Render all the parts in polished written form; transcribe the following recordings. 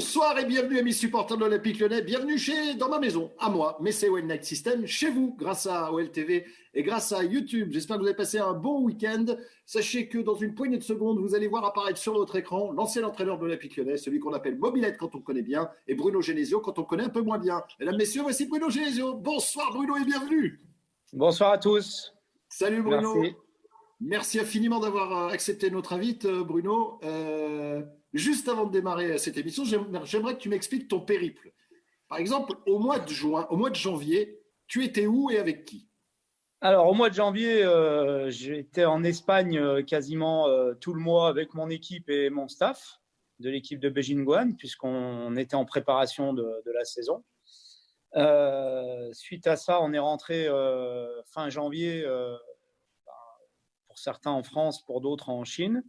Bonsoir et bienvenue amis supporters de l'Olympique Lyonnais, bienvenue dans ma maison, à moi, Messey One Night System, chez vous, grâce à OLTV et grâce à YouTube. J'espère que vous avez passé un bon week-end. Sachez que dans une poignée de secondes, vous allez voir apparaître sur votre écran l'ancien entraîneur de l'Olympique Lyonnais, celui qu'on appelle Mobilette quand on le connaît bien, et Bruno Genesio quand on le connaît un peu moins bien. Mesdames, messieurs, voici Bruno Genesio. Bonsoir Bruno et bienvenue. Bonsoir à tous. Salut Bruno. Merci. Merci infiniment d'avoir accepté notre invite, Bruno. Juste avant de démarrer cette émission, j'aimerais que tu m'expliques ton périple. Par exemple, au mois de janvier, tu étais où et avec qui? Alors, au mois de janvier, j'étais en Espagne quasiment tout le mois avec mon équipe et mon staff de l'équipe de Beijing Guan, puisqu'on était en préparation de la saison. Suite à ça, on est rentré fin janvier, pour certains en France, pour d'autres en Chine.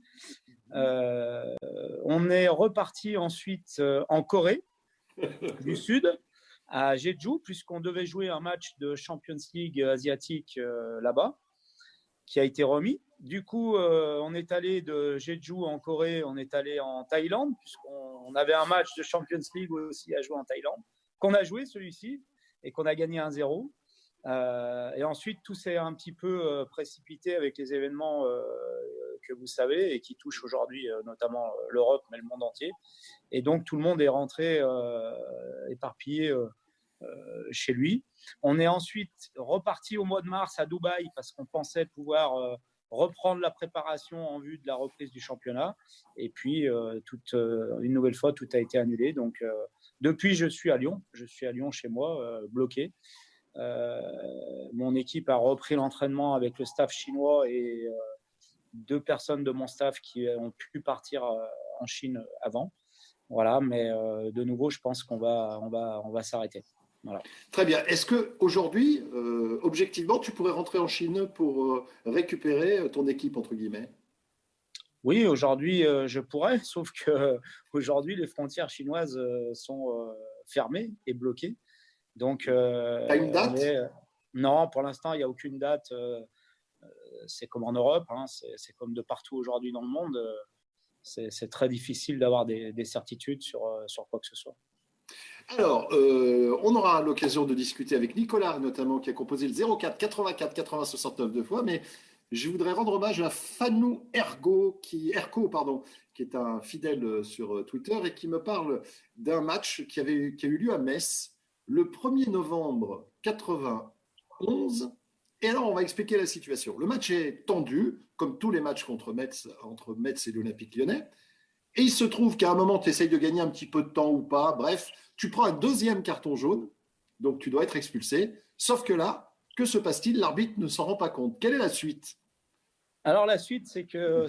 On est reparti ensuite en Corée du Sud, à Jeju, puisqu'on devait jouer un match de Champions League asiatique là-bas, qui a été remis. Du coup, on est allé de Jeju en Corée, on est allé en Thaïlande, puisqu'on avait un match de Champions League aussi à jouer en Thaïlande, qu'on a joué celui-ci et qu'on a gagné 1-0. Et ensuite, tout s'est un petit peu précipité avec les événements que vous savez et qui touchent aujourd'hui notamment l'Europe, mais le monde entier. Et donc, tout le monde est rentré éparpillé chez lui. On est ensuite reparti au mois de mars à Dubaï parce qu'on pensait pouvoir reprendre la préparation en vue de la reprise du championnat. Et puis, une nouvelle fois, tout a été annulé. Donc, depuis, je suis à Lyon. Je suis à Lyon chez moi, bloqué. Mon équipe a repris l'entraînement avec le staff chinois et 2 personnes de mon staff qui ont pu partir en Chine avant. Voilà, mais de nouveau, je pense qu'on va s'arrêter. Voilà. Très bien. Est-ce qu'aujourd'hui, objectivement, tu pourrais rentrer en Chine pour récupérer ton équipe, entre guillemets? Oui, aujourd'hui, je pourrais, sauf qu'aujourd'hui, les frontières chinoises sont fermées et bloquées. Donc, T'as une date? Non, pour l'instant, il n'y a aucune date. C'est comme en Europe, hein, c'est comme de partout aujourd'hui dans le monde. C'est très difficile d'avoir des certitudes sur quoi que ce soit. Alors, on aura l'occasion de discuter avec Nicolas, notamment, qui a composé le 04 84 80 69 2 fois, mais je voudrais rendre hommage à Fanou Erco, qui est un fidèle sur Twitter et qui me parle d'un match qui a eu lieu à Metz le 1er novembre 91. Et alors, on va expliquer la situation. Le match est tendu, comme tous les matchs entre Metz et l'Olympique Lyonnais. Et il se trouve qu'à un moment, tu essayes de gagner un petit peu de temps ou pas. Bref, tu prends un 2e carton jaune, donc tu dois être expulsé. Sauf que là, que se passe-t-il? L'arbitre ne s'en rend pas compte. Quelle est la suite? Alors, la suite, c'est que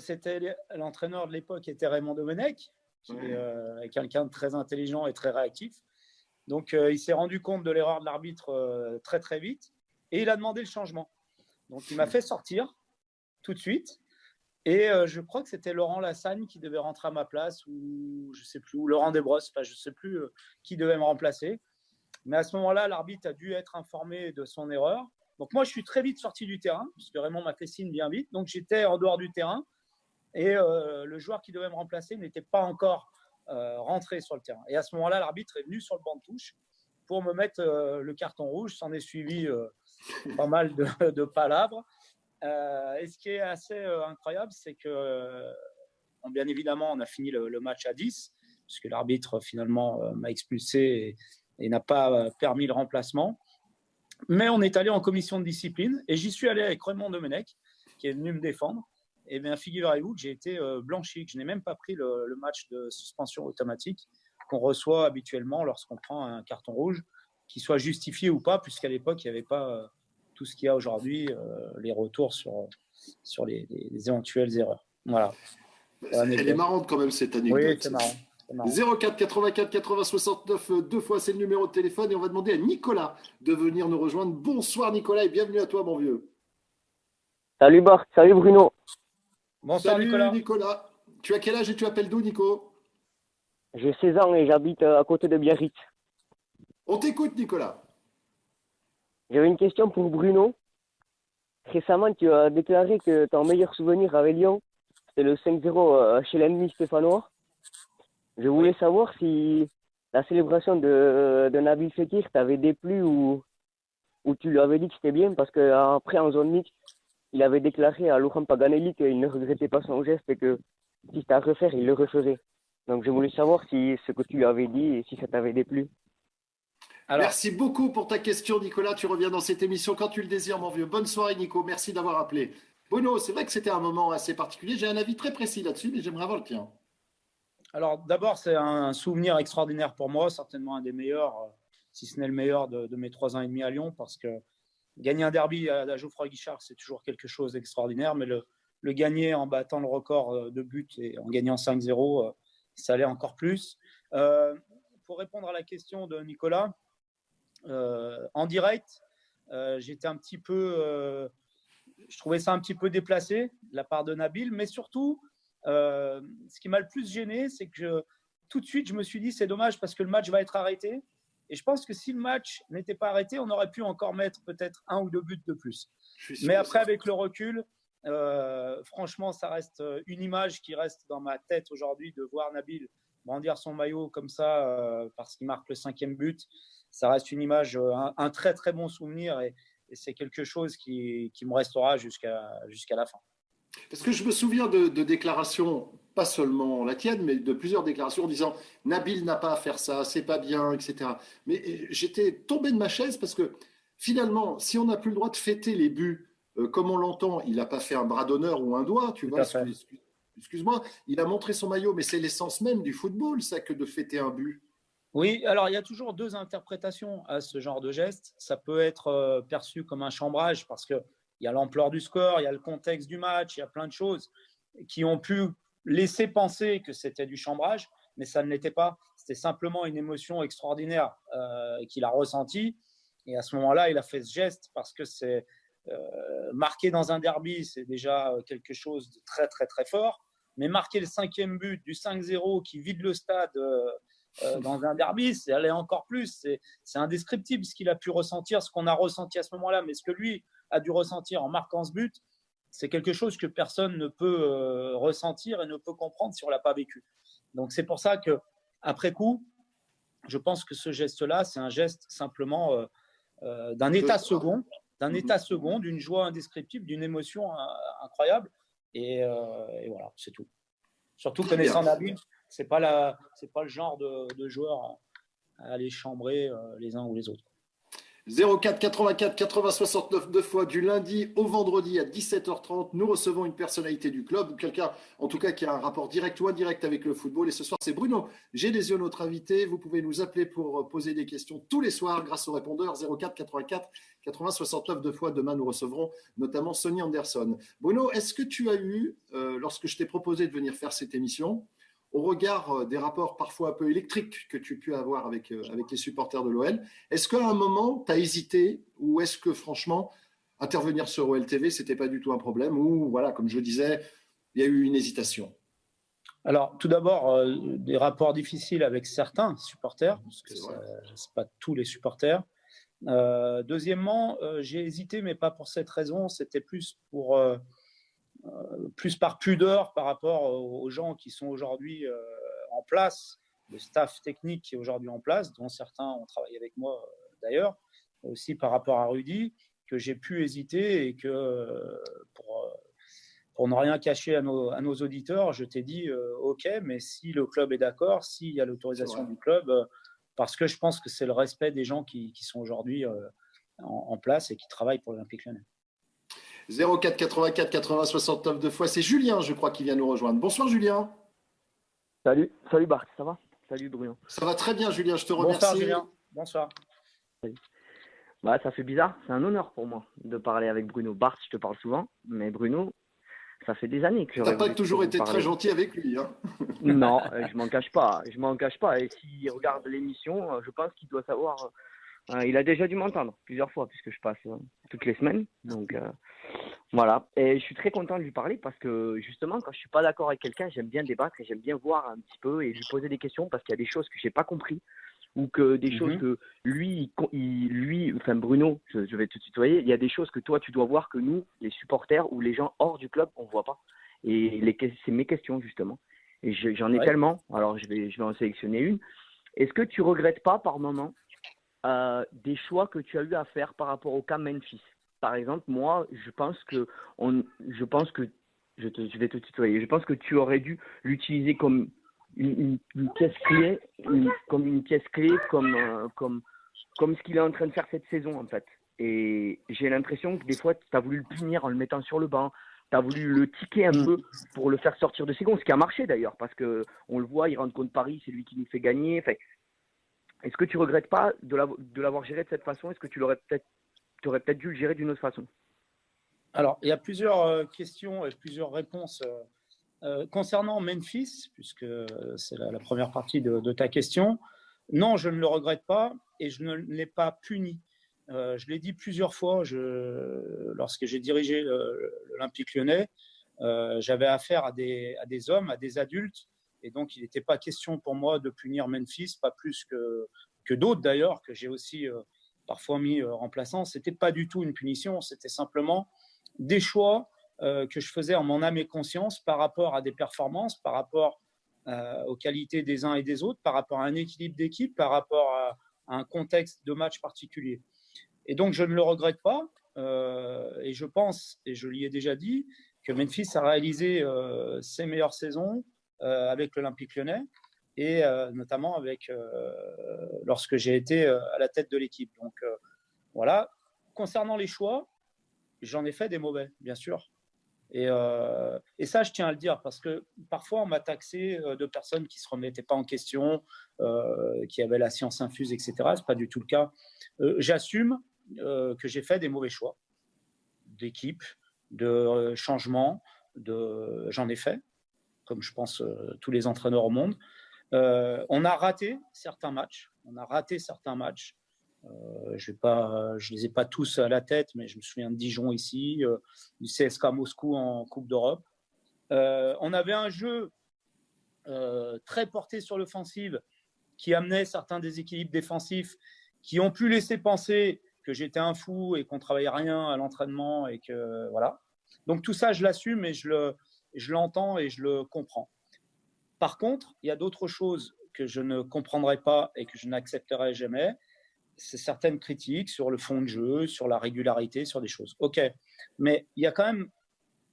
l'entraîneur de l'époque était Raymond Domenech, qui est quelqu'un de très intelligent et très réactif. Donc, il s'est rendu compte de l'erreur de l'arbitre très, très vite et il a demandé le changement. Donc, il m'a fait sortir tout de suite et je crois que c'était Laurent Lassagne qui devait rentrer à ma place ou je ne sais plus, ou Laurent Desbrosses, je ne sais plus qui devait me remplacer. Mais à ce moment-là, l'arbitre a dû être informé de son erreur. Donc, moi, je suis très vite sorti du terrain puisque Raymond m'a fait signe bien vite. Donc, j'étais en dehors du terrain et le joueur qui devait me remplacer n'était pas encore rentré sur le terrain. Et à ce moment-là, l'arbitre est venu sur le banc de touche pour me mettre le carton rouge. S'en est suivi pas mal de palabres. Et ce qui est assez incroyable, c'est que bien évidemment, on a fini le match à 10, puisque l'arbitre finalement m'a expulsé et n'a pas permis le remplacement. Mais on est allé en commission de discipline et j'y suis allé avec Raymond Domenech, qui est venu me défendre. Et bien, figurez-vous que j'ai été blanchi, que je n'ai même pas pris le match de suspension automatique qu'on reçoit habituellement lorsqu'on prend un carton rouge, qu'il soit justifié ou pas, puisqu'à l'époque, il n'y avait pas tout ce qu'il y a aujourd'hui, les retours sur les éventuelles erreurs. Voilà. Elle est marrante quand même, cette anecdote. Oui, c'est marrant. 04 84 80 69 2 fois, c'est le numéro de téléphone et on va demander à Nicolas de venir nous rejoindre. Bonsoir Nicolas et bienvenue à toi mon vieux. Salut Bart, salut Bruno. Bonsoir Salut Nicolas. Tu as quel âge et tu appelles d'où Nico? J'ai 16 ans et j'habite à côté de Biarritz. On t'écoute Nicolas. J'avais une question pour Bruno. Récemment, tu as déclaré que ton meilleur souvenir avec Lyon, c'était le 5-0 chez l'ennemi stéphanois. Je voulais savoir si la célébration de Nabil Fekir t'avait déplu ou tu lui avais dit que c'était bien parce qu'après, en zone mixte, il avait déclaré à Laurent Paganelli qu'il ne regrettait pas son geste et que si c'était à refaire, il le referait. Donc, je voulais savoir si ce que tu lui avais dit et si ça t'avait déplu. Alors, Merci beaucoup pour ta question, Nicolas. Tu reviens dans cette émission quand tu le désires, mon vieux. Bonne soirée, Nico. Merci d'avoir appelé. Bruno, c'est vrai que c'était un moment assez particulier. J'ai un avis très précis là-dessus, mais j'aimerais avoir le tien. alors d'abord, c'est un souvenir extraordinaire pour moi, certainement un des meilleurs, si ce n'est le meilleur de mes 3 ans et demi à Lyon, parce que gagner un derby à Geoffroy Guichard, c'est toujours quelque chose d'extraordinaire, mais le gagner en battant le record de buts et en gagnant 5-0, ça allait encore plus. Pour répondre à la question de Nicolas, en direct, j'étais un petit peu, je trouvais ça un petit peu déplacé de la part de Nabil, mais surtout, ce qui m'a le plus gêné, c'est que tout de suite, je me suis dit, c'est dommage parce que le match va être arrêté. Et je pense que si le match n'était pas arrêté, on aurait pu encore mettre peut-être 1 ou 2 buts de plus. Mais après, avec le recul, franchement, ça reste une image qui reste dans ma tête aujourd'hui de voir Nabil brandir son maillot comme ça parce qu'il marque le 5e but. Ça reste une image, un très très bon souvenir et c'est quelque chose qui me restera jusqu'à la fin. Parce que je me souviens de déclarations, pas seulement la tienne, mais de plusieurs déclarations en disant Nabil n'a pas à faire ça, c'est pas bien, etc. Mais j'étais tombé de ma chaise parce que finalement, si on n'a plus le droit de fêter les buts, comme on l'entend, il n'a pas fait un bras d'honneur ou un doigt, tu Tout vois, à fait. excuse-moi, il a montré son maillot, mais c'est l'essence même du football, ça, que de fêter un but. Oui, alors il y a toujours 2 interprétations à ce genre de geste. Ça peut être perçu comme un chambrage parce qu'il y a l'ampleur du score, il y a le contexte du match, il y a plein de choses qui ont pu laisser penser que c'était du chambrage, mais ça ne l'était pas. C'était simplement une émotion extraordinaire qu'il a ressentie. Et à ce moment-là, il a fait ce geste parce que c'est marqué dans un derby, c'est déjà quelque chose de très, très, très fort. Mais marquer le 5e but du 5-0 qui vide le stade dans un derby, c'est aller encore plus. C'est indescriptible ce qu'il a pu ressentir, ce qu'on a ressenti à ce moment-là. Mais ce que lui a dû ressentir en marquant ce but, c'est quelque chose que personne ne peut ressentir et ne peut comprendre si on ne l'a pas vécu. Donc c'est pour ça que après coup, je pense que ce geste-là, c'est un geste simplement d'un état second, d'une joie indescriptible, d'une émotion incroyable. Et voilà, c'est tout. Surtout connaissant Nabil, c'est pas le genre de joueur à aller chambrer les uns ou les autres. 04 84 80 69 2 fois du lundi au vendredi à 17h30. Nous recevons une personnalité du club ou quelqu'un, en tout cas, qui a un rapport direct ou indirect avec le football. Et ce soir, c'est Bruno Genesio, notre invité. Vous pouvez nous appeler pour poser des questions tous les soirs grâce au répondeur 04 84 80 69 2 fois. Demain, nous recevrons notamment Sonny Anderson. Bruno, est-ce que tu as eu, lorsque je t'ai proposé de venir faire cette émission, au regard des rapports parfois un peu électriques que tu as pu avoir avec les supporters de l'OL, est-ce qu'à un moment, tu as hésité ou est-ce que franchement, intervenir sur OL TV, ce n'était pas du tout un problème ou voilà, comme je disais, il y a eu une hésitation? Alors, tout d'abord, des rapports difficiles avec certains supporters, parce que ce n'est pas tous les supporters. Deuxièmement, j'ai hésité, mais pas pour cette raison, c'était plus par pudeur par rapport aux gens qui sont aujourd'hui en place, le staff technique qui est aujourd'hui en place, dont certains ont travaillé avec moi d'ailleurs, aussi par rapport à Rudy, que j'ai pu hésiter et que pour ne rien cacher à nos auditeurs, je t'ai dit OK, mais si le club est d'accord, s'il y a l'autorisation du club, parce que je pense que c'est le respect des gens qui sont aujourd'hui en place et qui travaillent pour l'Olympique Lyonnais. 04 84 80 69 2 fois. C'est Julien, je crois, qui vient nous rejoindre. Bonsoir, Julien. Salut Bart, ça va? Salut Bruno. Ça va très bien, Julien, je te remercie. Bonsoir, Julien. Bonsoir. Salut. Bah, ça fait bizarre, c'est un honneur pour moi de parler avec Bruno. Bart, je te parle souvent, mais Bruno, ça fait des années que j'aurais voulu. Tu n'as pas toujours été très gentil avec lui, hein? Non, je m'en cache pas. Et s'il regarde l'émission, je pense qu'il doit savoir. Il a déjà dû m'entendre plusieurs fois puisque je passe toutes les semaines. Donc voilà. Et je suis très content de lui parler parce que justement, quand je suis pas d'accord avec quelqu'un, j'aime bien débattre et j'aime bien voir un petit peu et lui poser des questions parce qu'il y a des choses que j'ai pas compris ou que des choses que lui, enfin Bruno, je vais te tutoyer. Il y a des choses que toi tu dois voir que nous, les supporters ou les gens hors du club, on voit pas. Et c'est mes questions justement. Et j'en ai tellement. Alors je vais en sélectionner une. Est-ce que tu regrettes pas par moment des choix que tu as eu à faire par rapport au cas Memphis? Par exemple, moi, je pense que je vais te tutoyer. Je pense que tu aurais dû l'utiliser comme une pièce clé, comme ce qu'il est en train de faire cette saison en fait. Et j'ai l'impression que des fois, tu as voulu le punir en le mettant sur le banc. Tu as voulu le tiquer un peu pour le faire sortir de ses gonds, ce qui a marché d'ailleurs, parce qu'on le voit, il rentre contre Paris, c'est lui qui nous fait gagner. Enfin, est-ce que tu regrettes pas de l'avoir géré de cette façon? Est-ce que tu aurais peut-être dû le gérer d'une autre façon? Alors, il y a plusieurs questions et plusieurs réponses. Concernant Memphis, puisque c'est la première partie de ta question, non, je ne le regrette pas et je ne l'ai pas puni. Je l'ai dit plusieurs fois, lorsque j'ai dirigé l'Olympique Lyonnais, j'avais affaire à des hommes, à des adultes, et donc il n'était pas question pour moi de punir Memphis, pas plus que d'autres d'ailleurs, que j'ai aussi parfois mis remplaçants. Ce n'était pas du tout une punition, c'était simplement des choix que je faisais en mon âme et conscience par rapport à des performances, par rapport aux qualités des uns et des autres, par rapport à un équilibre d'équipe, par rapport à un contexte de match particulier. Et donc, je ne le regrette pas. Et je pense, et je l'y ai déjà dit, que Memphis a réalisé ses meilleures saisons avec l'Olympique Lyonnais et notamment lorsque j'ai été à la tête de l'équipe. Donc, voilà. Concernant les choix, j'en ai fait des mauvais, bien sûr. Et ça, je tiens à le dire, parce que parfois, on m'a taxé de personnes qui ne se remettaient pas en question, qui avaient la science infuse, etc. Ce n'est pas du tout le cas. J'assume que j'ai fait des mauvais choix d'équipe, de changement. J'en ai fait, comme je pense tous les entraîneurs au monde. On a raté certains matchs. Je ne les ai pas tous à la tête, mais je me souviens de Dijon ici, du CSKA Moscou en Coupe d'Europe. On avait un jeu très porté sur l'offensive qui amenait certains déséquilibres défensifs qui ont pu laisser penser que j'étais un fou et qu'on ne travaillait rien à l'entraînement. Et que, voilà. Donc tout ça, je l'assume et je l'entends et je le comprends. Par contre, il y a d'autres choses que je ne comprendrai pas et que je n'accepterai jamais. C'est certaines critiques sur le fond de jeu, sur la régularité, sur des choses. OK, mais il y a quand même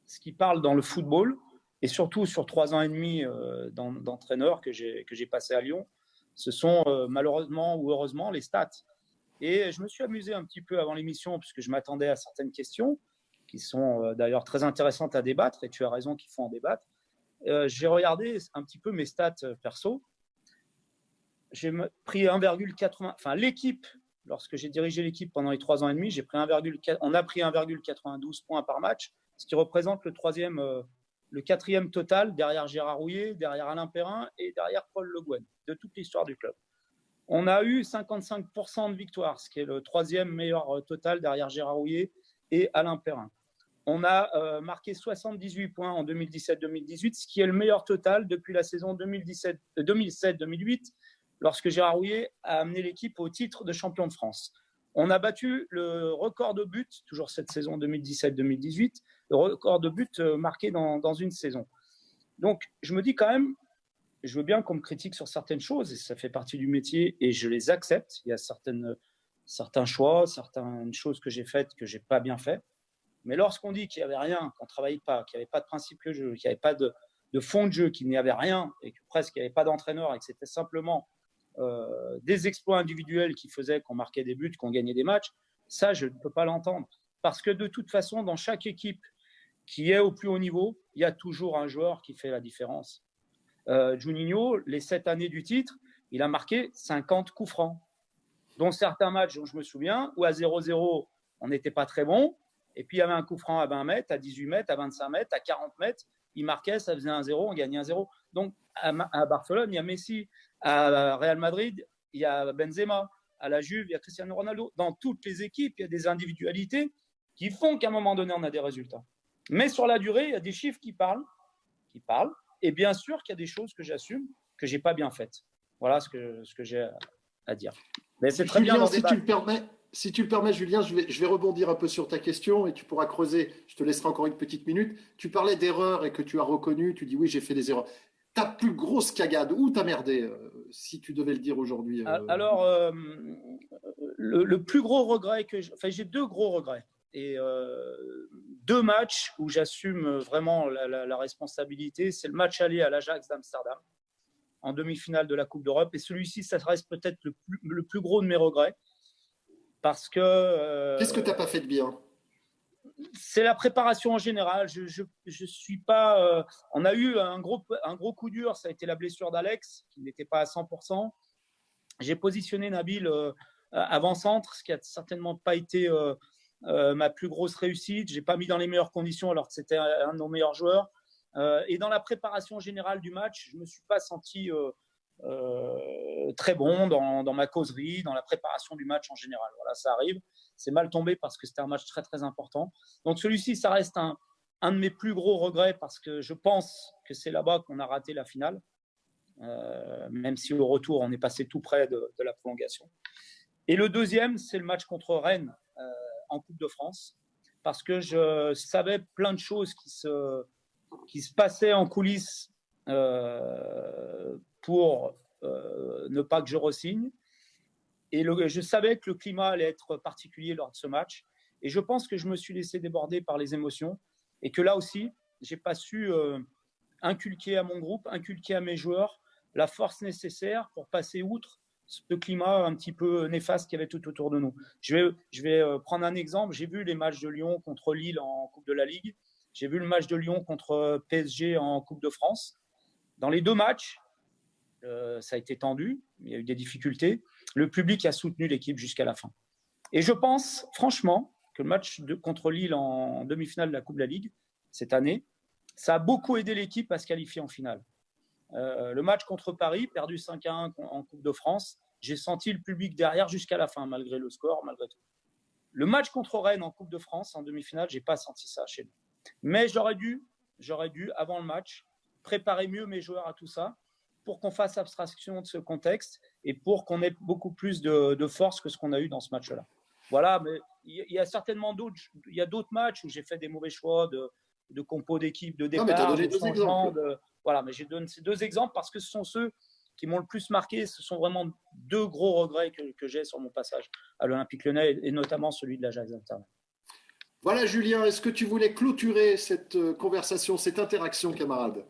ce qui parle dans le football, et surtout sur 3 ans et demi d'entraîneur que j'ai passé à Lyon, ce sont malheureusement ou heureusement les stats. Et je me suis amusé un petit peu avant l'émission, puisque je m'attendais à certaines questions, qui sont d'ailleurs très intéressantes à débattre, et tu as raison qu'il faut en débattre. J'ai regardé un petit peu mes stats perso. J'ai pris 1,80. Enfin, l'équipe, lorsque j'ai dirigé l'équipe pendant les 3 ans et demi, on a pris 1,92 points par match, ce qui représente le 4e total derrière Gérard Rouillet, derrière Alain Perrin et derrière Paul Le Guen, de toute l'histoire du club. On a eu 55% de victoires, ce qui est le 3e meilleur total derrière Gérard Rouillet et Alain Perrin. On a marqué 78 points en 2017-2018, ce qui est le meilleur total depuis la saison 2007-2008, lorsque Gérard Rouillet a amené l'équipe au titre de champion de France. On a battu le record de buts, toujours cette saison 2017-2018, le record de buts marqué dans une saison. Donc, je me dis quand même, je veux bien qu'on me critique sur certaines choses, et ça fait partie du métier, et je les accepte. Il y a certains choix, certaines choses que j'ai faites que je n'ai pas bien fait. Mais lorsqu'on dit qu'il n'y avait rien, qu'on ne travaillait pas, qu'il n'y avait pas de principe de jeu, qu'il n'y avait pas de fond de jeu, qu'il n'y avait rien, et que presque il n'y avait pas d'entraîneur, et que c'était simplement des exploits individuels qui faisaient qu'on marquait des buts, qu'on gagnait des matchs, ça, je ne peux pas l'entendre. Parce que de toute façon, dans chaque équipe qui est au plus haut niveau, il y a toujours un joueur qui fait la différence. Juninho, les 7 années du titre, il a marqué 50 coups francs, dont certains matchs dont je me souviens, où à 0-0, on n'était pas très bon, et puis il y avait un coup franc à 20 mètres, à 18 mètres, à 25 mètres, à 40 mètres, il marquait, ça faisait 1-0, on gagnait 1-0. Donc à Barcelone, il y a Messi, à Real Madrid, il y a Benzema, à la Juve, il y a Cristiano Ronaldo. Dans toutes les équipes, il y a des individualités qui font qu'à un moment donné, on a des résultats. Mais sur la durée, il y a des chiffres qui parlent, et bien sûr qu'il y a des choses que j'assume, que je n'ai pas bien faites. Voilà ce que j'ai à dire. Mais c'est très Julien, bien si tu le permets, Julien, je vais rebondir un peu sur ta question et tu pourras creuser. Je te laisserai encore une petite minute. Tu parlais d'erreurs et que tu as reconnu. Tu dis oui, j'ai fait des erreurs. Ta plus grosse cagade, où t'as merdé si tu devais le dire aujourd'hui. Alors, le plus gros regret j'ai deux gros regrets. Et deux matchs où j'assume vraiment la responsabilité. C'est le match aller à l'Ajax d'Amsterdam, en demi-finale de la Coupe d'Europe. Et celui-ci, ça reste peut-être le plus gros de mes regrets. Parce que. Qu'est-ce que tu n'as pas fait de bien? C'est la préparation en général. Je suis pas. On a eu un gros coup dur, ça a été la blessure d'Alex, qui n'était pas à 100%. J'ai positionné Nabil avant-centre, ce qui n'a certainement pas été ma plus grosse réussite. Je n'ai pas mis dans les meilleures conditions alors que c'était un de nos meilleurs joueurs. Et dans la préparation générale du match, je ne me suis pas senti très bon dans ma causerie, dans la préparation du match en général. Voilà, ça arrive. C'est mal tombé parce que c'était un match très, très important. Donc celui-ci, ça reste un de mes plus gros regrets parce que je pense que c'est là-bas qu'on a raté la finale. Même si au retour, on est passé tout près de la prolongation. Et le deuxième, c'est le match contre Rennes en Coupe de France, parce que je savais plein de choses qui se passaient en coulisses pour ne pas que je re-signe. Et je savais que le climat allait être particulier lors de ce match. Et je pense que je me suis laissé déborder par les émotions. Et que là aussi, je n'ai pas su inculquer à mon groupe, inculquer à mes joueurs la force nécessaire pour passer outre ce climat un petit peu néfaste qu'il y avait tout autour de nous. Je vais prendre un exemple. J'ai vu les matchs de Lyon contre Lille en Coupe de la Ligue. J'ai vu le match de Lyon contre PSG en Coupe de France. Dans les deux matchs, ça a été tendu. Il y a eu des difficultés. Le public a soutenu l'équipe jusqu'à la fin. Et je pense, franchement, que le match contre Lille en demi-finale de la Coupe de la Ligue, cette année, ça a beaucoup aidé l'équipe à se qualifier en finale. Le match contre Paris, perdu 5-1 en Coupe de France, j'ai senti le public derrière jusqu'à la fin, malgré le score, malgré tout. Le match contre Rennes en Coupe de France, en demi-finale, je n'ai pas senti ça chez nous. Mais j'aurais dû, avant le match, préparer mieux mes joueurs à tout ça pour qu'on fasse abstraction de ce contexte et pour qu'on ait beaucoup plus de force que ce qu'on a eu dans ce match-là. Voilà, mais il y a certainement d'autres matchs où j'ai fait des mauvais choix de compo d'équipe, de départ, mais tu as donné deux exemples. Voilà, mais j'ai donné ces deux exemples parce que ce sont ceux qui m'ont le plus marqué. Ce sont vraiment deux gros regrets que j'ai sur mon passage à l'Olympique Lyonnais et notamment celui de l'Ajax Amsterdam. Voilà, Julien, est-ce que tu voulais clôturer cette conversation, cette interaction, camarade?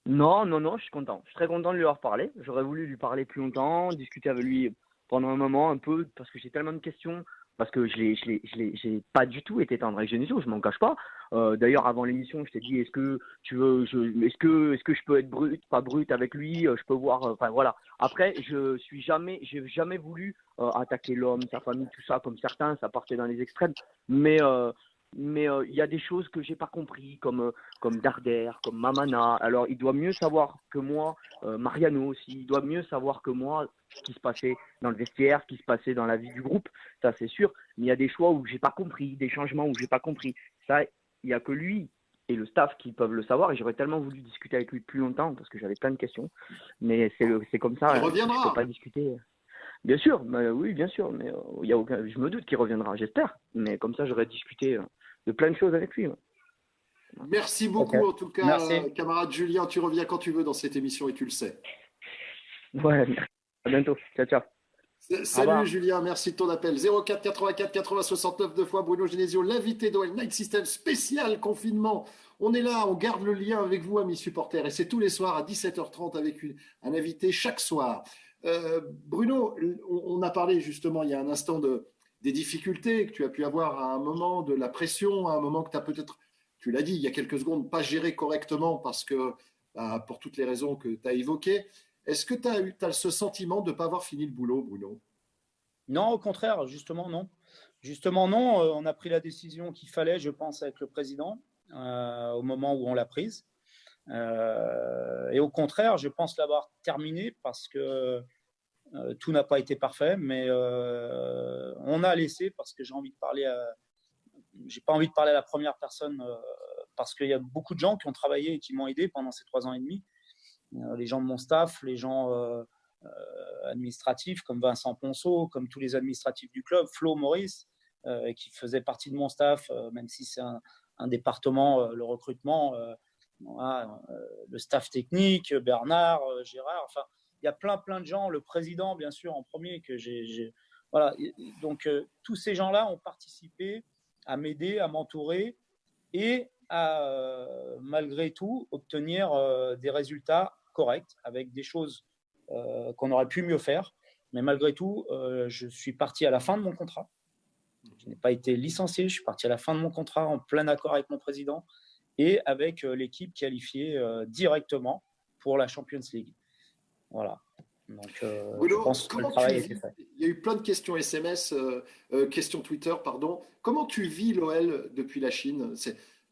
Non, je suis content. Je suis très content de lui avoir parlé. J'aurais voulu lui parler plus longtemps, discuter avec lui pendant un moment, un peu, parce que j'ai tellement de questions. Parce que j'ai pas du tout été tendre avec Genesio, je m'en cache pas. D'ailleurs, avant l'émission, je t'ai dit, est-ce que je peux être brut, pas brut avec lui, je peux voir, enfin voilà. Après, j'ai jamais voulu attaquer l'homme, sa famille, tout ça, comme certains, ça partait dans les extrêmes. Mais il y a des choses que j'ai pas compris, comme Darder, comme Mamana. Alors, il doit mieux savoir que moi, Mariano aussi, il doit mieux savoir que moi ce qui se passait dans le vestiaire, ce qui se passait dans la vie du groupe, ça c'est sûr. Mais il y a des choix où j'ai pas compris, des changements où j'ai pas compris. Ça, il y a que lui et le staff qui peuvent le savoir. Et j'aurais tellement voulu discuter avec lui plus longtemps parce que j'avais plein de questions. Mais c'est comme ça. Il reviendra. Je peux pas discuter. Bien sûr, oui, bien sûr. Mais je me doute qu'il reviendra, j'espère. Mais comme ça, j'aurais discuté de plein de choses avec lui. Ouais. Merci beaucoup, en tout cas, camarade Julien. Tu reviens quand tu veux dans cette émission et tu le sais. Ouais, à bientôt. Ciao. Salut Julien, merci de ton appel. 04 84 80 69 deux fois Bruno Genesio, l'invité d'OL Night System spécial confinement. On est là, on garde le lien avec vous, amis supporters, et c'est tous les soirs à 17h30 avec un invité chaque soir. Bruno, on a parlé justement il y a un instant des difficultés que tu as pu avoir à un moment, de la pression, à un moment que tu as peut-être, tu l'as dit il y a quelques secondes, pas géré correctement parce que, pour toutes les raisons que tu as évoquées. Est-ce que tu as ce sentiment de ne pas avoir fini le boulot, Bruno? Non, au contraire, justement non. Justement non, on a pris la décision qu'il fallait, je pense, avec le président au moment où on l'a prise. Et au contraire, je pense l'avoir terminée parce que tout n'a pas été parfait, mais on a laissé parce que j'ai pas envie de parler à la première personne parce qu'il y a beaucoup de gens qui ont travaillé et qui m'ont aidé pendant ces 3 ans et demi. Les gens de mon staff, les gens administratifs comme Vincent Ponceau, comme tous les administratifs du club, Flo Maurice, qui faisait partie de mon staff, même si c'est un département, le recrutement, le staff technique, Bernard, Gérard, enfin, y a plein de gens, le président, bien sûr, en premier, que voilà. Donc, tous ces gens-là ont participé à m'aider, à m'entourer et à, malgré tout, obtenir des résultats corrects avec des choses qu'on aurait pu mieux faire. Mais malgré tout, je suis parti à la fin de mon contrat. Je n'ai pas été licencié, je suis parti à la fin de mon contrat en plein accord avec mon président et avec l'équipe qualifiée directement pour la Champions League. Voilà. Donc, Bruno, je pense que le travail a été fait. Il y a eu plein de questions SMS, questions Twitter, pardon. Comment tu vis l'OL depuis la Chine?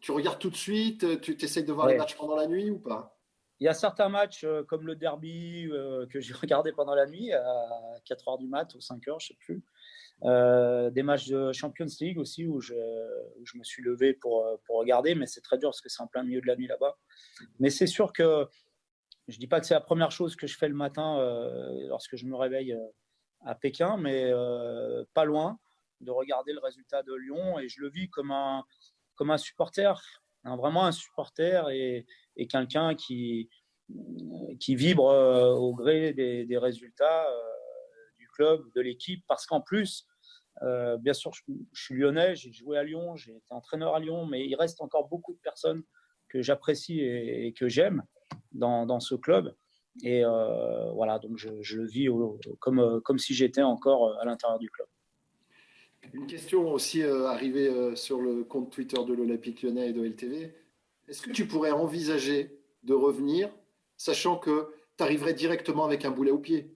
Tu regardes tout de suite, tu essayes de voir les matchs pendant la nuit ou pas? Il y a certains matchs comme le derby que j'ai regardé pendant la nuit à 4h du mat ou 5h, je ne sais plus. Des matchs de Champions League aussi où je me suis levé pour regarder, mais c'est très dur parce que c'est en plein milieu de la nuit là-bas. Mais c'est sûr que je ne dis pas que c'est la première chose que je fais le matin lorsque je me réveille à Pékin, mais pas loin de regarder le résultat de Lyon et je le vis comme un supporter, vraiment un supporter et quelqu'un qui vibre au gré des résultats du club, de l'équipe, parce qu'en plus, bien sûr, je suis lyonnais, j'ai joué à Lyon, j'ai été entraîneur à Lyon, mais il reste encore beaucoup de personnes que j'apprécie et que j'aime dans ce club. Et voilà, donc je le vis comme si j'étais encore à l'intérieur du club. Une question aussi arrivée sur le compte Twitter de l'Olympique Lyonnais et de LTV. Est-ce que tu pourrais envisager de revenir, sachant que tu arriverais directement avec un boulet au pied?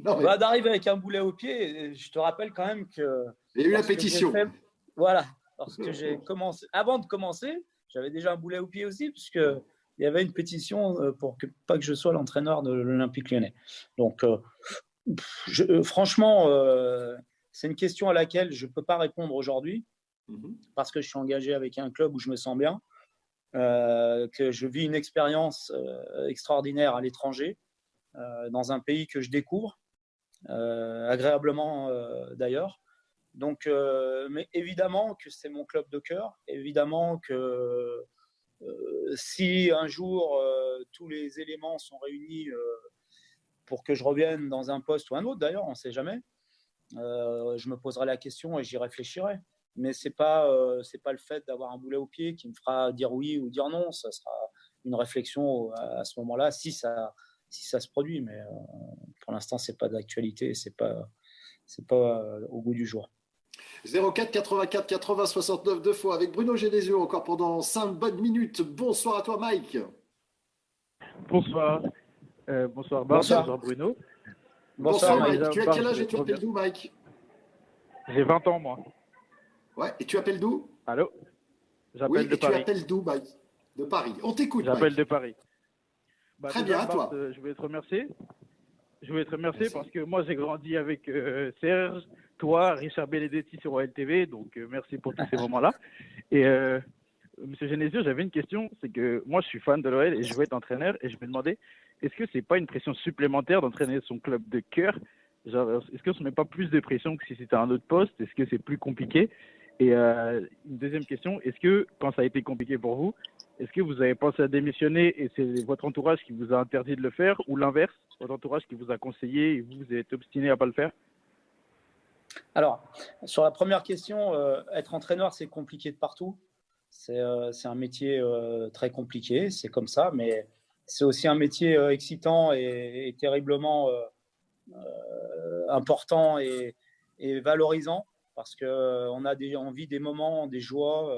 Non, mais... d'arriver avec un boulet au pied, je te rappelle quand même que... Il y a eu la pétition. Voilà, lorsque j'ai commencé, avant de commencer, j'avais déjà un boulet au pied aussi, puisqu'il y avait une pétition pour pas que je sois l'entraîneur de l'Olympique Lyonnais. Donc, franchement, c'est une question à laquelle je ne peux pas répondre aujourd'hui, parce que je suis engagé avec un club où je me sens bien, que je vis une expérience extraordinaire à l'étranger, dans un pays que je découvre, agréablement d'ailleurs. Donc, mais évidemment que c'est mon club de cœur, évidemment que si un jour tous les éléments sont réunis pour que je revienne dans un poste ou un autre, d'ailleurs, on ne sait jamais, je me poserai la question et j'y réfléchirai. Mais c'est pas le fait d'avoir un boulet au pied qui me fera dire oui ou dire non. Ça sera une réflexion à ce moment-là, si ça se produit. Mais pour l'instant, c'est pas d'actualité, c'est pas au goût du jour. 04 84 80 69 deux fois avec Bruno Genesio encore pendant 5 bonnes minutes. Bonsoir à toi, Mike. Bonsoir. Bonsoir Bart, bonsoir Bruno. Bonsoir Mike. Tu as quel âge et tu appelles d'où, Mike? J'ai 20 ans, moi. Ouais, et tu appelles d'où? Allô? J'appelle de Paris. Tu appelles d'où, Mike? De Paris. On t'écoute, J'appelle Mike. de Paris. Très bien, à toi. Je voulais te remercier. Parce que moi, j'ai grandi avec Serge, toi, Richard Benedetti sur OLTV, donc merci pour tous ces moments-là. Et Monsieur Genesio, j'avais une question, c'est que moi, je suis fan de l'OL et je veux être entraîneur, et je me demandais, est-ce que c'est pas une pression supplémentaire d'entraîner son club de cœur? Genre, est-ce que ce n'est pas plus de pression que si c'était un autre poste? Est-ce que c'est plus compliqué? Et une deuxième question, est-ce que, quand ça a été compliqué pour vous, est-ce que vous avez pensé à démissionner et c'est votre entourage qui vous a interdit de le faire, ou l'inverse, votre entourage qui vous a conseillé et vous êtes obstiné à ne pas le faire? Alors, sur la première question, être entraîneur, c'est compliqué de partout. C'est un métier très compliqué, c'est comme ça, mais c'est aussi un métier excitant et terriblement important et valorisant, parce qu'on a on vit des moments, des joies,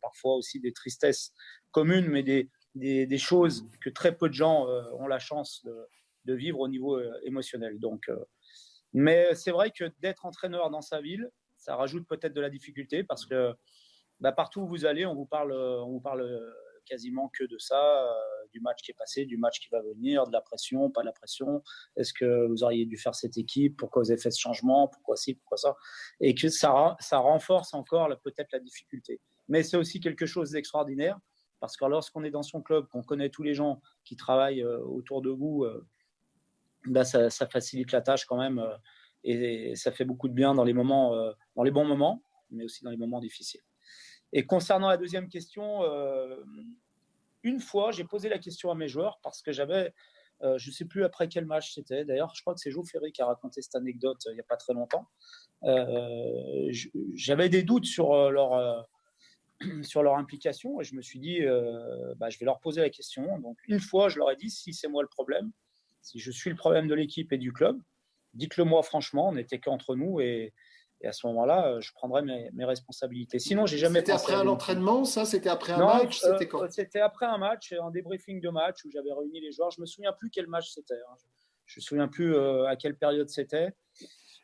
parfois aussi des tristesses communes, mais des choses que très peu de gens ont la chance de vivre au niveau émotionnel. Donc, mais c'est vrai que d'être entraîneur dans sa ville, ça rajoute peut-être de la difficulté, parce que partout où vous allez, on vous parle quasiment que de ça, du match qui est passé, du match qui va venir, de la pression, pas de la pression. Est-ce que vous auriez dû faire cette équipe? Pourquoi vous avez fait ce changement? Pourquoi ci, pourquoi ça? Et que ça renforce encore peut-être la difficulté. Mais c'est aussi quelque chose d'extraordinaire, parce que lorsqu'on est dans son club, qu'on connaît tous les gens qui travaillent autour de vous, ça facilite la tâche quand même, et ça fait beaucoup de bien dans les moments, dans les bons moments, mais aussi dans les moments difficiles. Et concernant la deuxième question, une fois, j'ai posé la question à mes joueurs, parce que j'avais Je ne sais plus après quel match c'était. D'ailleurs, je crois que c'est Jo Ferry qui a raconté cette anecdote il n'y a pas très longtemps. J'avais des doutes sur sur leur implication et je me suis dit, je vais leur poser la question. Donc, une fois, je leur ai dit, si c'est moi le problème, si je suis le problème de l'équipe et du club, dites-le moi franchement, on n'était qu'entre nous et à ce moment-là, je prendrai mes responsabilités. Sinon, j'ai jamais C'était pensé après à un démissionner. entraînement, ça? C'était après un Non, match? C'était quand? c'était après un match, un débriefing de match où j'avais réuni les joueurs. Je me souviens plus quel match c'était. Je me souviens plus à quelle période c'était.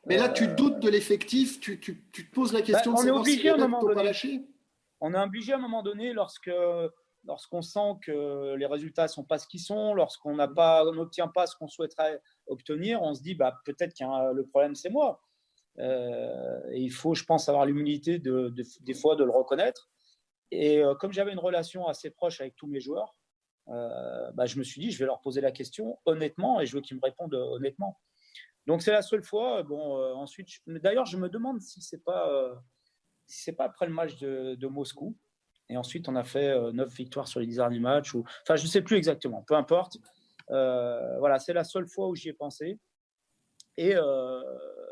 Mais là, tu doutes de l'effectif, tu te poses la question de On est savoir si obligé à les un mecs moment t'ont pas donné. lâché. On est obligé à un moment donné lorsqu'on sent que les résultats ne sont pas ce qu'ils sont, lorsqu'on n'obtient pas ce qu'on souhaiterait obtenir, on se dit peut-être que le problème c'est moi. Et il faut, je pense, avoir l'humilité des fois de le reconnaître. Et comme j'avais une relation assez proche avec tous mes joueurs, je me suis dit je vais leur poser la question honnêtement et je veux qu'ils me répondent honnêtement. Donc c'est la seule fois. Ensuite, d'ailleurs, je me demande si c'est pas après le match de Moscou. Et ensuite, on a fait 9 victoires sur les 10 derniers matchs. Enfin, je ne sais plus exactement, peu importe. Voilà, c'est la seule fois où j'y ai pensé. Et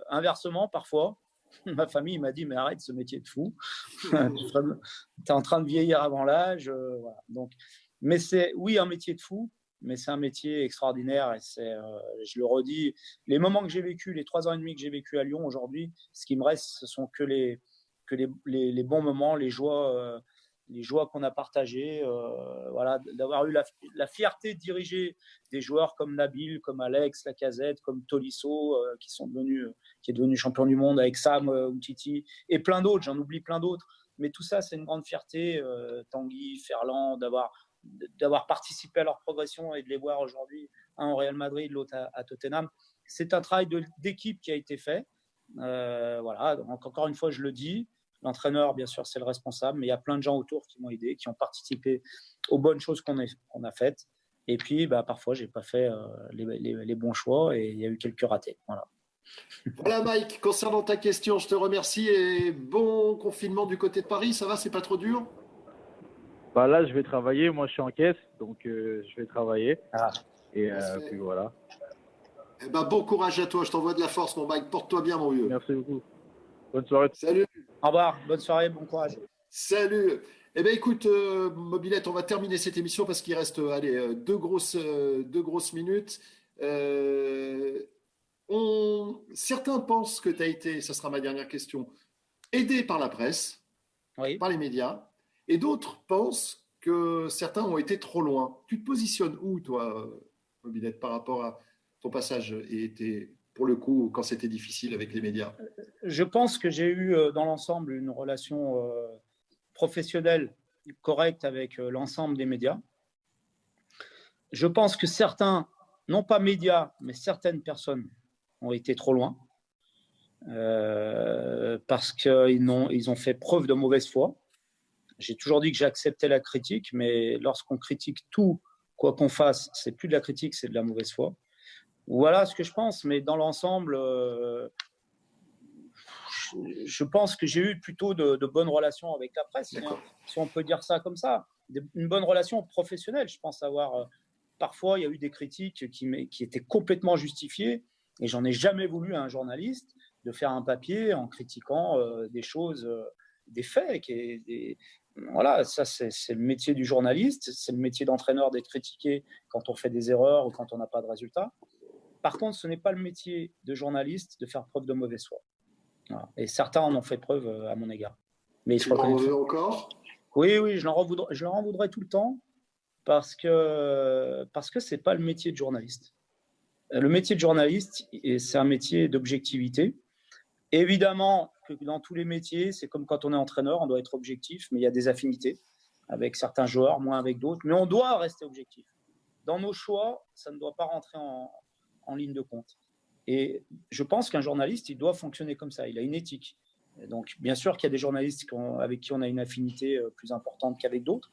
inversement, parfois, ma famille m'a dit mais arrête ce métier de fou. Tu es en train de vieillir avant l'âge. Voilà. Donc, mais c'est, oui, un métier de fou, mais c'est un métier extraordinaire. Et je le redis, les moments que j'ai vécu, les 3 ans et demi que j'ai vécu à Lyon aujourd'hui, ce qui me reste, ce sont que les bons moments, les joies qu'on a partagées, voilà, d'avoir eu la fierté de diriger des joueurs comme Nabil, comme Alex Lacazette, comme Tolisso, qui est devenu champion du monde avec Sam Umtiti et plein d'autres, j'en oublie plein d'autres. Mais tout ça, c'est une grande fierté, Tanguy, Ferland, d'avoir participé à leur progression et de les voir aujourd'hui, un au Real Madrid, l'autre à Tottenham. C'est un travail d'équipe qui a été fait. Voilà, donc encore une fois, je le dis, l'entraîneur, bien sûr, c'est le responsable, mais il y a plein de gens autour qui m'ont aidé, qui ont participé aux bonnes choses qu'on a faites. Et puis, parfois, je n'ai pas fait les bons choix et il y a eu quelques ratés. Voilà. Voilà, Mike, concernant ta question, je te remercie et bon confinement du côté de Paris. Ça va, c'est pas trop dur? Là, je vais travailler. Moi, je suis en caisse, donc je vais travailler. Et puis voilà. Eh ben, bon courage à toi. Je t'envoie de la force, mon Mike. Porte-toi bien, mon vieux. Merci beaucoup. Bonne soirée. Salut. Au revoir. Bonne soirée. Bon courage. Salut. Eh bien, écoute, Mobilette, on va terminer cette émission parce qu'il reste deux grosses minutes. Certains pensent que tu as été, ça sera ma dernière question, aidé par la presse, oui, par les médias, et d'autres pensent que certains ont été trop loin. Tu te positionnes où, toi, Mobilette, par rapport à ton passage et pour le coup, quand c'était difficile avec les médias? Je pense que j'ai eu dans l'ensemble une relation professionnelle correcte avec l'ensemble des médias. Je pense que certains, non pas médias, mais certaines personnes ont été trop loin parce qu'ils ont fait preuve de mauvaise foi. J'ai toujours dit que j'acceptais la critique, mais lorsqu'on critique tout, quoi qu'on fasse, c'est plus de la critique, c'est de la mauvaise foi. Voilà ce que je pense, mais dans l'ensemble, je pense que j'ai eu plutôt de bonnes relations avec la presse, si on peut dire ça comme ça. Une bonne relation professionnelle. Je pense avoir... parfois, il y a eu des critiques qui étaient complètement justifiées, et j'en ai jamais voulu à un journaliste de faire un papier en critiquant des choses, des faits. Voilà, ça c'est le métier du journaliste, c'est le métier d'entraîneur d'être critiqué quand on fait des erreurs ou quand on n'a pas de résultats. Par contre, ce n'est pas le métier de journaliste de faire preuve de mauvaise foi. Voilà. Et certains en ont fait preuve à mon égard. Mais tu en veux encore? Oui, je leur en voudrais tout le temps parce que c'est pas le métier de journaliste. Le métier de journaliste, c'est un métier d'objectivité. Évidemment que dans tous les métiers, c'est comme quand on est entraîneur, on doit être objectif, mais il y a des affinités avec certains joueurs, moins avec d'autres. Mais on doit rester objectif. Dans nos choix, ça ne doit pas rentrer en ligne de compte. Et je pense qu'un journaliste, il doit fonctionner comme ça. Il a une éthique. Et donc, bien sûr qu'il y a des journalistes avec qui on a une affinité plus importante qu'avec d'autres.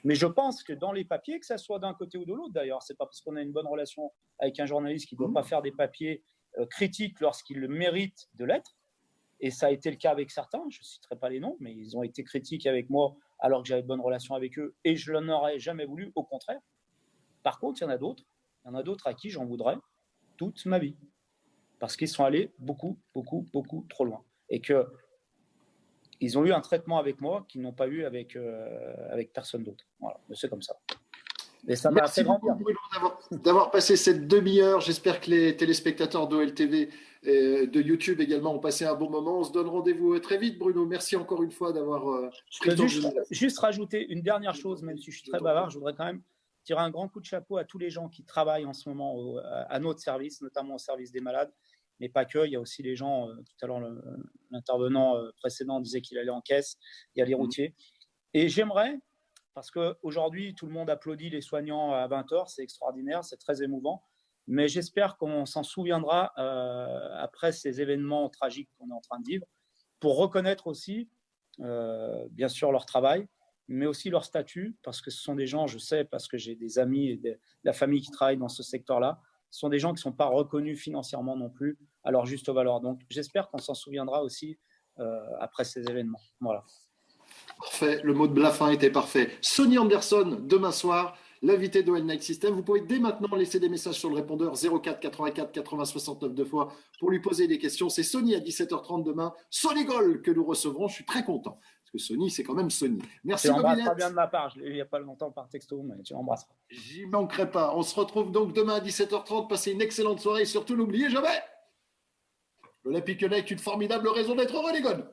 Mais je pense que dans les papiers, que ça soit d'un côté ou de l'autre d'ailleurs, c'est pas parce qu'on a une bonne relation avec un journaliste qu'il ne doit pas faire des papiers critiques lorsqu'il le mérite de l'être. Et ça a été le cas avec certains, je ne citerai pas les noms, mais ils ont été critiques avec moi alors que j'avais de bonnes relations avec eux et je n'en aurais jamais voulu, au contraire. Par contre, il y en a d'autres Il y en a d'autres à qui j'en voudrais toute ma vie. Parce qu'ils sont allés beaucoup trop loin. Et qu'ils ont eu un traitement avec moi qu'ils n'ont pas eu avec personne d'autre. Voilà, c'est comme ça. Et ça m'a fait grandir. Merci beaucoup, Bruno, d'avoir passé cette demi-heure. J'espère que les téléspectateurs d'OLTV et de YouTube également ont passé un bon moment. On se donne rendez-vous très vite, Bruno. Merci encore une fois d'avoir pris le temps. Juste rajouter une dernière chose, même si je suis très bavard, je voudrais quand même tirer un grand coup de chapeau à tous les gens qui travaillent en ce moment à notre service, notamment au service des malades, mais pas que. Il y a aussi les gens, tout à l'heure, l'intervenant précédent disait qu'il allait en caisse, il y a les routiers. Et j'aimerais, parce qu'aujourd'hui, tout le monde applaudit les soignants à 20h, c'est extraordinaire, c'est très émouvant, mais j'espère qu'on s'en souviendra après ces événements tragiques qu'on est en train de vivre, pour reconnaître aussi, bien sûr, leur travail, mais aussi leur statut, parce que ce sont des gens, je sais, parce que j'ai des amis et de la famille qui travaillent dans ce secteur-là, ce sont des gens qui ne sont pas reconnus financièrement non plus à leur juste valeur. Donc, j'espère qu'on s'en souviendra aussi après ces événements. Voilà. Parfait, le mot de la fin était parfait. Sonny Anderson, demain soir, l'invité d'OL Night System. Vous pouvez dès maintenant laisser des messages sur le répondeur 04 84 80 69 deux fois pour lui poser des questions. C'est Sonny à 17h30 demain. Sonny Gold que nous recevrons. Je suis très content. Parce que Sonny, c'est quand même Sonny. Merci, tu l'embrasseras bien de ma part. Je l'ai eu il n'y a pas longtemps par texto, mais tu l'embrasseras. J'y manquerai pas. On se retrouve donc demain à 17h30. Passez une excellente soirée. Et surtout, n'oubliez jamais, l'Olympique Lyonnais est une formidable raison d'être heureux, les gars.